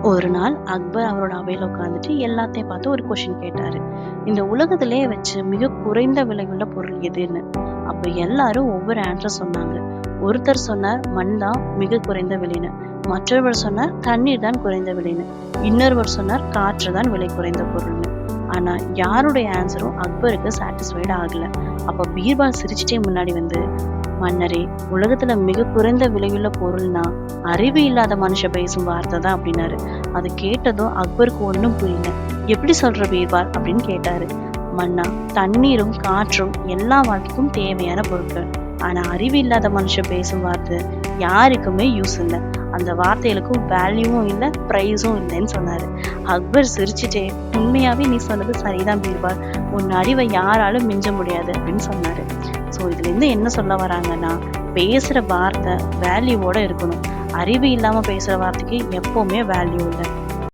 ஒரு நாள் அக்பர் அவரோட அவையில உட்காந்துட்டு எல்லாத்தையும் பார்த்து ஒரு கொஸ்டின் கேட்டாரு. இந்த உலகத்திலேயே வச்சு மிக குறைந்த விலையுள்ள பொருள் எதுன்னு. அப்ப எல்லாரும் ஒவ்வொரு ஆன்சர் சொன்னாங்க. ஒருத்தர் சொன்னார் மண் தான் மிக குறைந்த விலைன்னு, மற்றொருவர் சொன்னார் தண்ணீர் தான் குறைந்த விலைன்னு, இன்னொருவர் சொன்னார் காற்று தான் விலை குறைந்த பொருள்னு. ஆனா யாருடைய ஆன்சரும் அக்பருக்கு சாட்டிஸ்ஃபைடு ஆகல. அப்ப பீர்பால் சிரிச்சுட்டே முன்னாடி வந்து, மன்னரே, உலகத்துல மிக குறைந்த விலையுள்ள பொருள்னா அறிவு இல்லாத மனுஷ பேசும் வார்த்தை தான் அப்படின்னாரு. அது கேட்டதும் அக்பருக்கு ஒன்றும் புரியல. எப்படி சொல்ற பீர்பால் அப்படின்னு கேட்டாரு. மன்னா, தண்ணீரும் காற்றும் எல்லா வாழ்க்கைக்கும் தேவையான பொருட்கள். ஆனா அறிவு இல்லாத மனுஷ பேசும் வார்த்தை யாருக்குமே யூஸ் இல்லை. அந்த வார்த்தைகளுக்கும் வேல்யூவும் இல்லை, ப்ரைஸும் இல்லைன்னு சொன்னாரு. அக்பர் சிரிச்சுட்டே, உண்மையாவே நீ சொன்னது சரிதான் பீர்பால், உன் அறிவை யாராலும் மிஞ்ச முடியாது அப்படின்னு சொன்னாரு. ஸோ இதுல இருந்து என்ன சொல்ல வராங்கன்னா, பேசுற வார்த்தை வேல்யூவோட இருக்கணும். அறிவு இல்லாம பேசுற வார்த்தைக்கு எப்பவுமே வேல்யூ இல்லை.